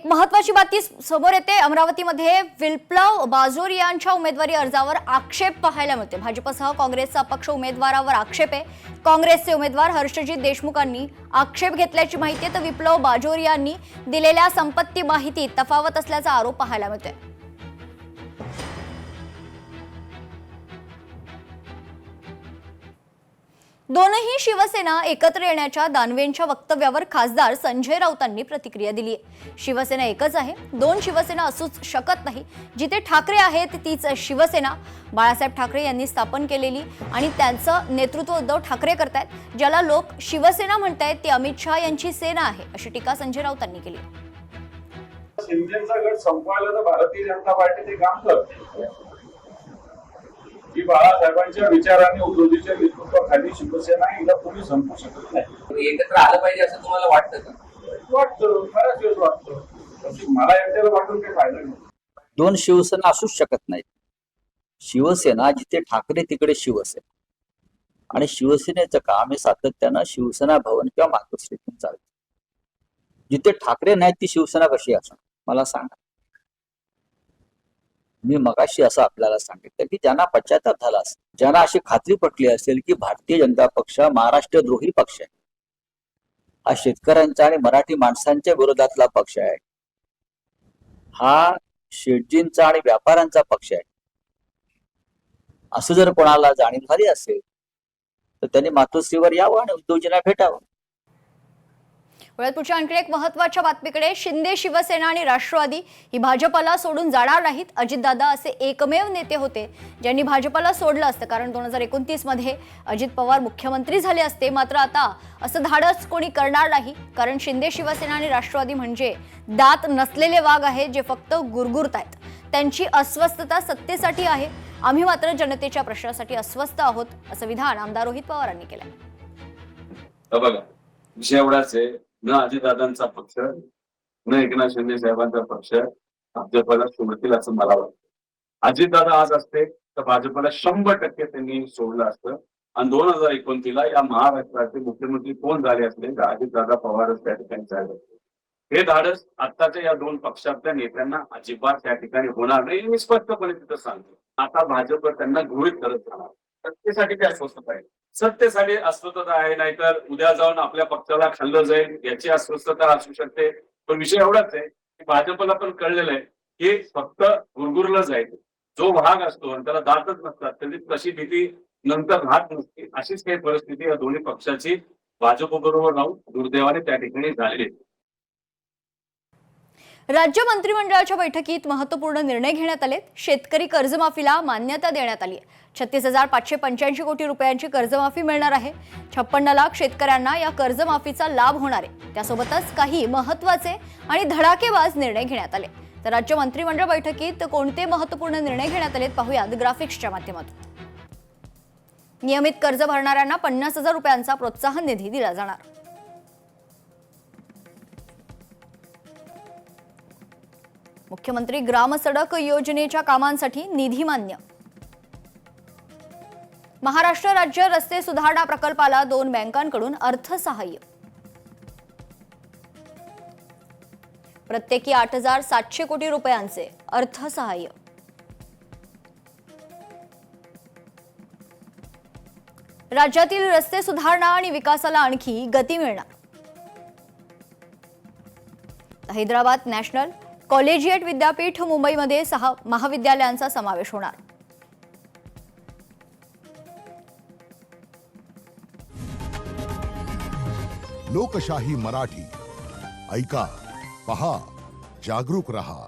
महत्वाची बातमी समोर येते। अमरावतीमध्ये विप्लव बाजोरियांच्या उमेदवारी अर्जावर आक्षेप पाहायला मिळते। भाजपसह काँग्रेसचा अपक्ष उमेदवारावर आक्षेप आहे। काँग्रेसचे उमेदवार हर्षजित देशमुखांनी आक्षेप घेतल्याची माहिती आहे, तर विप्लव बाजोरियांनी दिलेल्या संपत्ती माहितीत तफावत असल्याचा आरोप पाहायला मिळतोय। दोनही शिवसेना एकत्र येण्याच्या दानवेंच्या वक्तव्यावर खासदार संजय राऊतांनी प्रतिक्रिया दिली आहे। शिवसेना एकच आहे, दोन शिवसेना असूच शकत नाही। जिथे ठाकरे आहेत तीच शिवसेना बाळासाहेब ठाकरे यांनी स्थापन केलेली आणि त्यांचं नेतृत्व उद्धव ठाकरे करतायत। ज्याला लोक शिवसेना म्हणतायत ती अमित शहा यांची सेना आहे, अशी टीका संजय राऊतांनी केली। शिंदेचा गट संपवायला तर भारतीय जनता पार्टी ते काम करते की बाळासाहेबांच्या विचारांनी उद्धवजीच्या नेतृत्वाखाली शिवसेना हिला कोणी संपवू शकत नाही। एकत्र आलं पाहिजे असं तुम्हाला वाटतं का? वाटतं, बऱ्याच वेळेस वाटतं। मला एकट्याला वाटून काही फायदा नाही। दोन शिवसेना असूच शकत नाहीत। शिवसेना जिथे ठाकरे तिकडे शिवसेना, आणि शिवसेनेचं काम हे सातत्यानं शिवसेना भवन किंवा मातोश्रीतून चालतं। जिथे ठाकरे नाहीत ती शिवसेना कशी असणार मला सांगा। मी मगाशी असं आपल्याला सांगितलं की ज्यांना पश्चाताप झाला असेल, ज्यांना अशी खात्री पटली असेल की भारतीय जनता पक्ष महाराष्ट्रद्रोही पक्ष आहे, हा शेतकऱ्यांचा आणि मराठी माणसांच्या विरोधातला पक्ष आहे, हा शेटजींचा आणि व्यापाऱ्यांचा पक्ष आहे, असं जर कोणाला जाणीव झाली असेल तर त्यांनी मातोश्रीवर यावं आणि उद्धवजींना भेटावं। पुढच्या आणखी एक महत्त्वाच्या बातमीकडे। शिंदे शिवसेना आणि राष्ट्रवादी ही भाजपला सोडून जाणार नाहीत। अजितदादा असे एकमेव नेते होते ज्यांनी भाजपला सोडलं असतं, कारण 2029 मध्ये अजित पवार मुख्यमंत्री झाले असते। मात्र आता असं धाडस कोणी करणार नाही, कारण शिंदे शिवसेना आणि राष्ट्रवादी म्हणजे दात नसलेले वाघ आहेत जे फक्त गुरगुरतायत। त्यांची अस्वस्थता सत्तेसाठी आहे, आम्ही मात्र जनतेच्या प्रश्नासाठी अस्वस्थ आहोत, असं विधान आमदार रोहित पवारांनी केलं। बघा, विषय एवढाच आहे, न अजितदादांचा पक्ष न एकनाथ शिंदे साहेबांचा पक्ष भाजपला सोडतील असं मला वाटतं। अजितदादा आज असते तर भाजपला 100% त्यांनी सोडलं असतं आणि 2029 या महाराष्ट्राचे मुख्यमंत्री कोण झाले असले तर अजितदादा पवारच त्या ठिकाणी झाले। हे धाडस आत्ताच्या या दोन पक्षातल्या नेत्यांना अजिबात त्या ठिकाणी होणार नाही, मी स्पष्टपणे तिथं सांगतो। आता भाजप त्यांना गृहीत करत राहणार, सत्तेसाठी ते अस्वस्थता आहे, सत्तेसाठी अस्वस्थता आहे, नाहीतर उद्या जाऊन आपल्या पक्षाला खाल्लं जाईल याची अस्वस्थता असू शकते। पण विषय एवढाच आहे की भाजपला पण कळलेलं आहे की फक्त गुरगुरलं जाईल, जो भाग असतो आणि त्याला दातच नसतात त्याची तशी भीती नंतर राहत नसते। अशीच काही परिस्थिती या दोन्ही पक्षाची भाजप बरोबर राहून दुर्दैवाने त्या ठिकाणी झालेली। राज्य मंत्रिमंडळाच्या बैठकीत महत्त्वपूर्ण निर्णय घेण्यात आले। शेतकरी कर्जमाफीला मान्यता देण्यात आली आहे। 36,585 कोटी रुपयांची कर्जमाफी मिळणार आहे। 56 लाख शेतकऱ्यांना या कर्जमाफीचा लाभ होणार आहे। त्यासोबतच काही महत्त्वाचे आणि धडाकेबाज निर्णय घेण्यात आले। तर राज्य मंत्रिमंडळ बैठकीत कोणते महत्त्वपूर्ण निर्णय घेण्यात आलेत पाहूयात ग्राफिक्सच्या माध्यमातून। नियमित कर्ज भरणाऱ्यांना 50,000 रुपयांचा प्रोत्साहन निधी दिला जाणार। मुख्यमंत्री ग्राम सडक योजनेच्या कामांसाठी निधी मान्य। महाराष्ट्र राज्य रस्ते सुधारणा प्रकल्पाला 2 बँकांकडून अर्थसहाय्य। प्रत्येकी 8,700 कोटी रुपयांचे अर्थसहाय्य। राज्यातील रस्ते सुधारणा आणि विकासाला आणखी गती मिळणार। हैदराबाद नॅशनल कॉलेजिएट विद्यापीठ मुंबईमध्ये 6 महाविद्यालयांचा समावेश होणार। लोकशाही मराठी ऐका, पहा, जागरूक रहा।